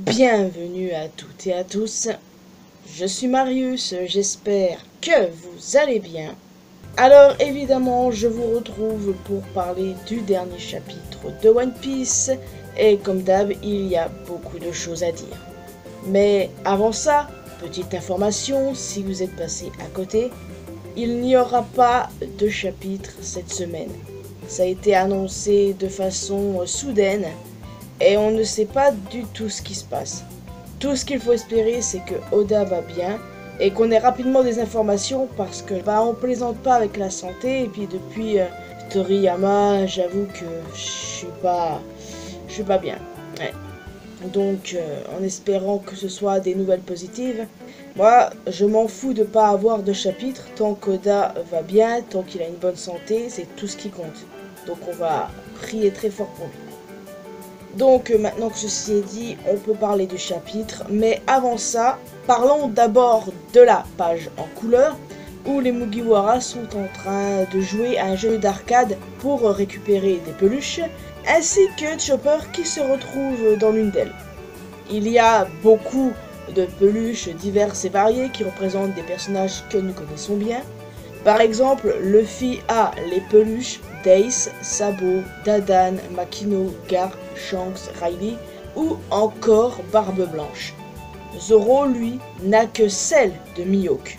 Bienvenue à toutes et à tous, je suis Marius, j'espère que vous allez bien. Alors évidemment, je vous retrouve pour parler du dernier chapitre de One Piece, et comme d'hab, il y a beaucoup de choses à dire. Mais avant ça, petite information, si vous êtes passé à côté, il n'y aura pas de chapitre cette semaine. Ça a été annoncé de façon soudaine, et on ne sait pas du tout ce qui se passe. Tout ce qu'il faut espérer, c'est que Oda va bien et qu'on ait rapidement des informations parce que on plaisante pas avec la santé. Et puis depuis Toriyama, j'avoue que je suis pas bien. Ouais. Donc en espérant que ce soit des nouvelles positives, moi je m'en fous de pas avoir de chapitre tant qu'Oda va bien, tant qu'il a une bonne santé, c'est tout ce qui compte. Donc on va prier très fort pour lui. Donc maintenant que ceci est dit, on peut parler du chapitre, mais avant ça, parlons d'abord de la page en couleur, où les Mugiwara sont en train de jouer à un jeu d'arcade pour récupérer des peluches, ainsi que Chopper qui se retrouve dans l'une d'elles. Il y a beaucoup de peluches diverses et variées qui représentent des personnages que nous connaissons bien. Par exemple, Luffy a les peluches d'Ace, Sabo, Dadan, Makino, Gar, Shanks, Riley ou encore Barbe Blanche. Zoro, lui, n'a que celle de Mihawk.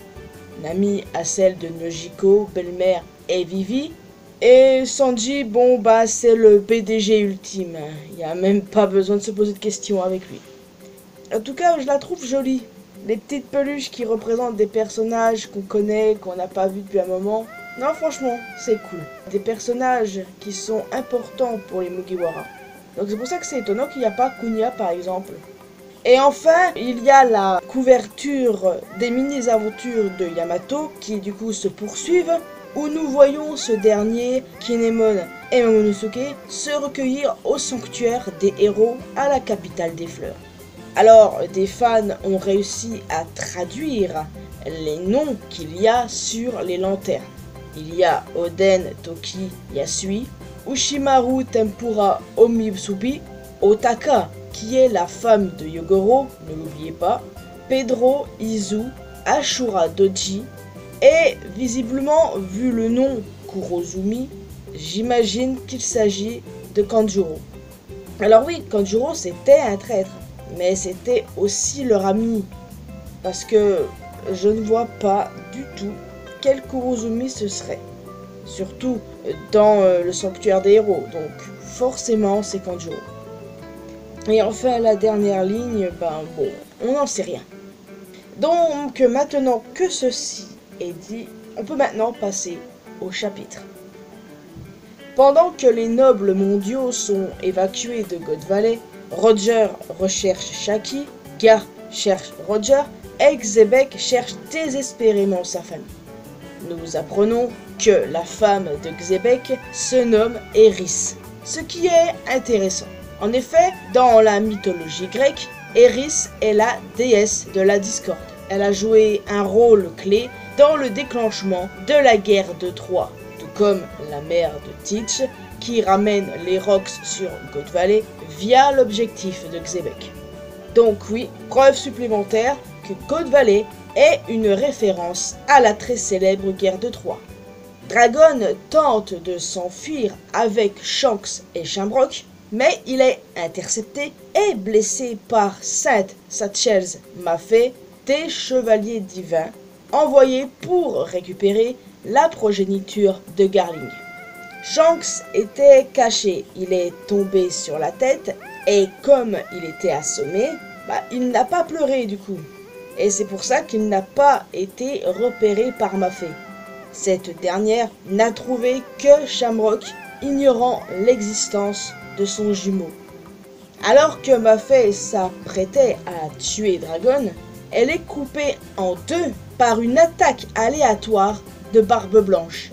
Nami a celle de Nojiko, Belle-Mère et Vivi. Et Sanji, bon bah c'est le PDG ultime. Il n'y a même pas besoin de se poser de questions avec lui. En tout cas, je la trouve jolie. Les petites peluches qui représentent des personnages qu'on connaît, qu'on n'a pas vu depuis un moment. Non, franchement, c'est cool. Des personnages qui sont importants pour les Mugiwara. Donc c'est pour ça que c'est étonnant qu'il n'y a pas Kunya par exemple. Et enfin, il y a la couverture des mini-aventures de Yamato qui du coup se poursuivent, où nous voyons ce dernier, Kinemon et Momonosuke, se recueillir au sanctuaire des héros à la capitale des fleurs. Alors, des fans ont réussi à traduire les noms qu'il y a sur les lanternes. Il y a Oden Toki Yasui, Ushimaru Tempura Omitsubi, Otaka, qui est la femme de Yogoro, ne l'oubliez pas, Pedro Izu, Ashura Doji, et visiblement, vu le nom Kurozumi, j'imagine qu'il s'agit de Kanjuro. Alors oui, Kanjuro c'était un traître, mais c'était aussi leur ami, parce que je ne vois pas du tout quel Kurozumi ce serait. Surtout dans le sanctuaire des héros, donc forcément c'est Kanjuro. Et enfin la dernière ligne, bon, on n'en sait rien. Donc maintenant que ceci est dit, on peut maintenant passer au chapitre. Pendant que les nobles mondiaux sont évacués de God Valley, Roger recherche Shaki, Gar cherche Roger, et Xebec cherche désespérément sa famille. Nous apprenons que la femme de Xebec se nomme Eris, ce qui est intéressant. En effet, dans la mythologie grecque, Eris est la déesse de la discorde. Elle a joué un rôle clé dans le déclenchement de la guerre de Troie, tout comme la mère de Teach qui ramène les Rocks sur God Valley via l'objectif de Xebec. Donc oui, preuve supplémentaire que God Valley est une référence à la très célèbre guerre de Troie. Dragon tente de s'enfuir avec Shanks et Shamrock, mais il est intercepté et blessé par Saint Satchels Maffei, des chevaliers divins, envoyés pour récupérer la progéniture de Garling. Shanks était caché, il est tombé sur la tête et comme il était assommé, il n'a pas pleuré du coup. Et c'est pour ça qu'il n'a pas été repéré par Maffei. Cette dernière n'a trouvé que Shamrock, ignorant l'existence de son jumeau. Alors que Maffei s'apprêtait à tuer Dragon, elle est coupée en deux par une attaque aléatoire de Barbe Blanche.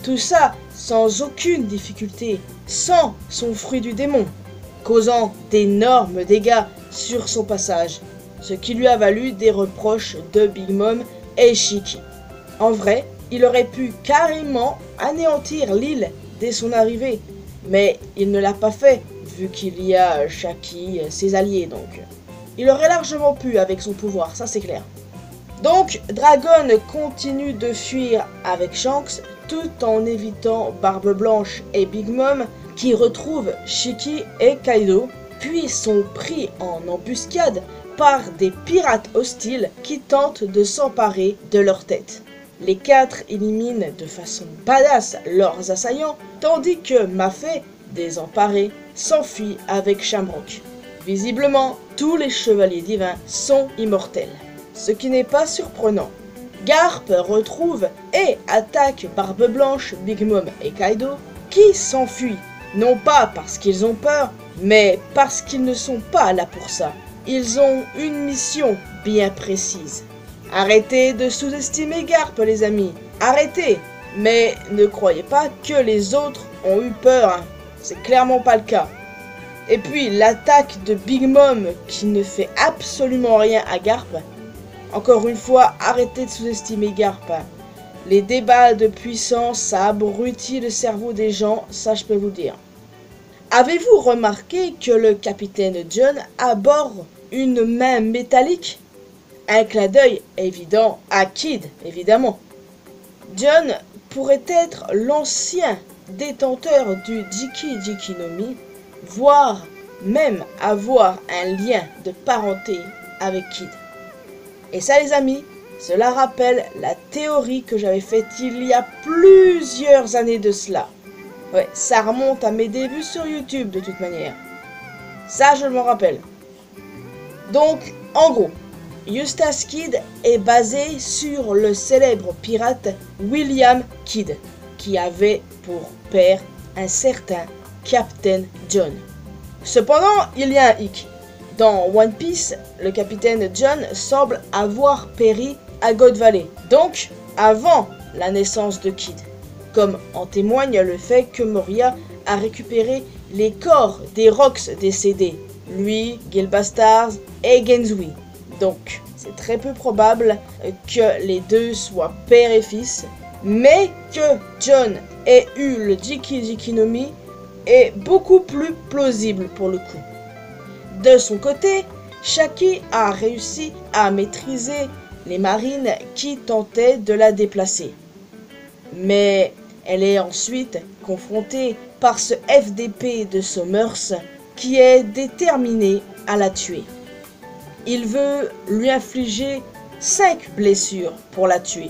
Tout ça sans aucune difficulté, sans son fruit du démon, causant d'énormes dégâts sur son passage, ce qui lui a valu des reproches de Big Mom et Shiki. En vrai, il aurait pu carrément anéantir l'île dès son arrivée, mais il ne l'a pas fait, vu qu'il y a Shaki, ses alliés donc. Il aurait largement pu avec son pouvoir, ça c'est clair. Donc, Dragon continue de fuir avec Shanks tout en évitant Barbe Blanche et Big Mom qui retrouvent Shiki et Kaido, puis sont pris en embuscade par des pirates hostiles qui tentent de s'emparer de leur tête. Les quatre éliminent de façon badass leurs assaillants, tandis que Maffei, désemparé, s'enfuit avec Shamrock. Visiblement, tous les chevaliers divins sont immortels, ce qui n'est pas surprenant. Garp retrouve et attaque Barbe Blanche, Big Mom et Kaido, qui s'enfuient, non pas parce qu'ils ont peur, mais parce qu'ils ne sont pas là pour ça. Ils ont une mission bien précise. Arrêtez de sous-estimer Garp, les amis. Arrêtez. Mais ne croyez pas que les autres ont eu peur. Hein. C'est clairement pas le cas. Et puis l'attaque de Big Mom qui ne fait absolument rien à Garp. Encore une fois, arrêtez de sous-estimer Garp. Les débats de puissance, ça abrutit le cerveau des gens, ça je peux vous dire. Avez-vous remarqué que le capitaine John aborde une main métallique? Un clin d'œil évident à Kid, évidemment. John pourrait être l'ancien détenteur du Jiki Jiki no Mi, voire même avoir un lien de parenté avec Kid. Et ça les amis, cela rappelle la théorie que j'avais faite il y a plusieurs années de cela. Ouais, ça remonte à mes débuts sur YouTube de toute manière. Ça je m'en rappelle. Donc, en gros, Eustace Kid est basé sur le célèbre pirate William Kidd, qui avait pour père un certain Captain John. Cependant, il y a un hic. Dans One Piece, le capitaine John semble avoir péri à God Valley, donc avant la naissance de Kid, comme en témoigne le fait que Moria a récupéré les corps des Rocks décédés, lui, Gilbastars et Genzui. Donc, c'est très peu probable que les deux soient père et fils, mais que John ait eu le Jiki Jiki no Mi est beaucoup plus plausible pour le coup. De son côté, Shaki a réussi à maîtriser les marines qui tentaient de la déplacer. Mais elle est ensuite confrontée par ce FDP de Sommers qui est déterminé à la tuer. Il veut lui infliger 5 blessures pour la tuer.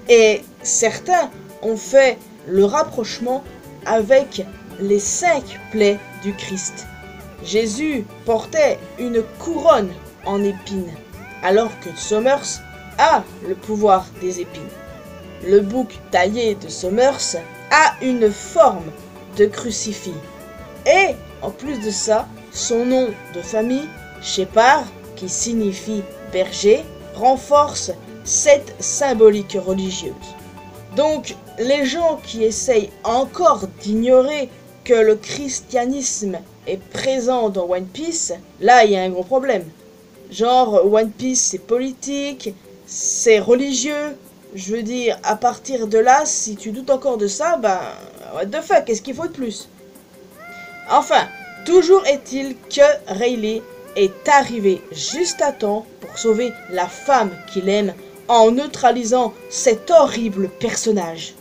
Et certains ont fait le rapprochement avec les 5 plaies du Christ. Jésus portait une couronne en épines, alors que Sommers a le pouvoir des épines. Le bouc taillé de Sommers a une forme de crucifix. Et, en plus de ça, son nom de famille, Shepard, qui signifie berger, renforce cette symbolique religieuse. Donc, les gens qui essayent encore d'ignorer que le christianisme est présent dans One Piece, là il y a un gros problème. Genre, One Piece c'est politique, c'est religieux, je veux dire, à partir de là, si tu doutes encore de ça, ben, what the fuck, qu'est-ce qu'il faut de plus? Enfin, toujours est-il que Rayleigh est arrivé juste à temps pour sauver la femme qu'il aime en neutralisant cet horrible personnage.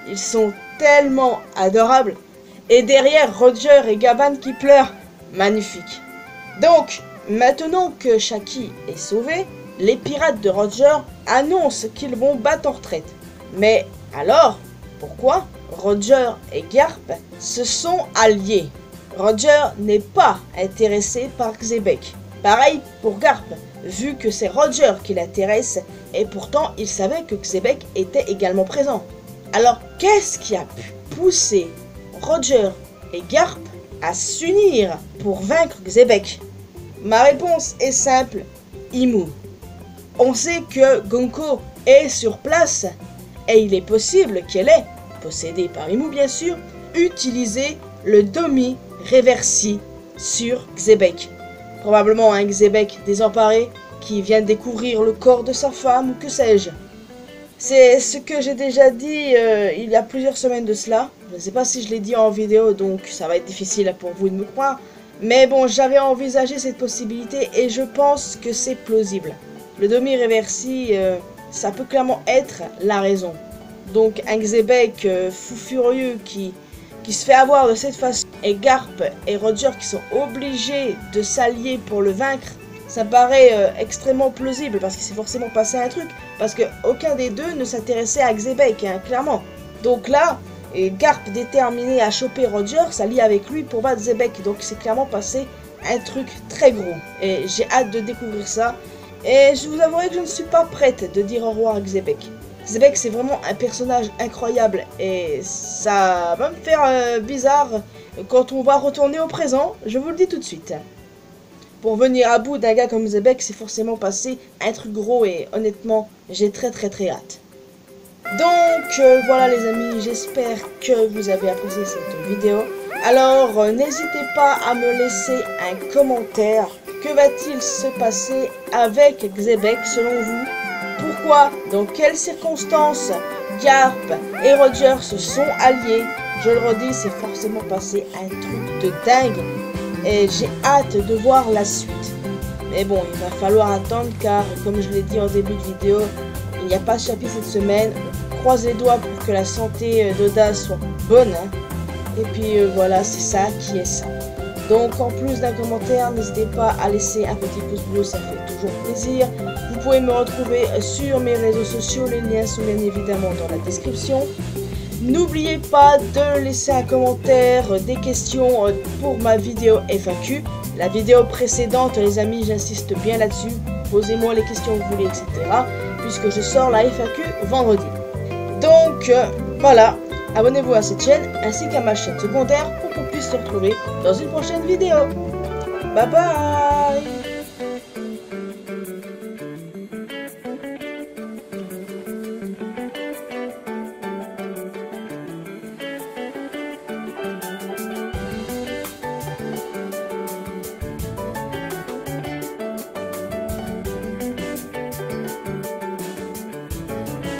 Ils sont tellement adorables. Et derrière Roger et Gavan qui pleurent. Magnifique. Donc, maintenant que Shaki est sauvé, les pirates de Roger annoncent qu'ils vont battre en retraite. Mais alors, pourquoi Roger et Garp se sont alliés? Roger n'est pas intéressé par Xebec. Pareil pour Garp, vu que c'est Roger qui l'intéresse, et pourtant il savait que Xebec était également présent. Alors, qu'est-ce qui a pu pousser Roger et Garp à s'unir pour vaincre Xebec? Ma réponse est simple, Imu. On sait que Gonko est sur place, et il est possible qu'elle ait, possédée par Imu bien sûr, utilisé le Domi Reversi sur Xebec. Probablement un Xebec désemparé qui vient découvrir le corps de sa femme ou que sais-je. C'est ce que j'ai déjà dit il y a plusieurs semaines de cela. Je ne sais pas si je l'ai dit en vidéo, donc ça va être difficile pour vous de me croire. Mais bon, j'avais envisagé cette possibilité et je pense que c'est plausible. Le demi-reversi, ça peut clairement être la raison. Donc un Xebec fou furieux qui se fait avoir de cette façon, et Garp et Roger qui sont obligés de s'allier pour le vaincre, ça paraît extrêmement plausible parce qu'il s'est forcément passé un truc. Parce que aucun des deux ne s'intéressait à Xebec, hein, clairement. Donc là, Garp déterminé à choper Roger s'allie avec lui pour battre Xebec. Donc c'est clairement passé un truc très gros. Et j'ai hâte de découvrir ça. Et je vous avouerai que je ne suis pas prête de dire au revoir à Xebec. Xebec, c'est vraiment un personnage incroyable et ça va me faire bizarre quand on va retourner au présent, je vous le dis tout de suite. Pour venir à bout d'un gars comme Xebec, c'est forcément passé un truc gros et honnêtement, j'ai très hâte. Donc voilà les amis, j'espère que vous avez apprécié cette vidéo. Alors n'hésitez pas à me laisser un commentaire. Que va-t-il se passer avec Xebec selon vous? Pourquoi, dans quelles circonstances Garp et Roger se sont alliés? Je le redis, c'est forcément passé un truc de dingue. Et j'ai hâte de voir la suite. Mais bon, il va falloir attendre car, comme je l'ai dit en début de vidéo, il n'y a pas de chapitre cette semaine. Croise les doigts pour que la santé d'Oda soit bonne. Hein. Et puis voilà, c'est ça qui est ça. Donc en plus d'un commentaire, n'hésitez pas à laisser un petit pouce bleu, ça fait toujours plaisir. Vous pouvez me retrouver sur mes réseaux sociaux, les liens sont bien évidemment dans la description. N'oubliez pas de laisser un commentaire, des questions pour ma vidéo FAQ. La vidéo précédente, les amis, j'insiste bien là-dessus. Posez-moi les questions que vous voulez, etc. Puisque je sors la FAQ vendredi. Donc voilà. Abonnez-vous à cette chaîne ainsi qu'à ma chaîne secondaire pour qu'on puisse se retrouver dans une prochaine vidéo. Bye bye.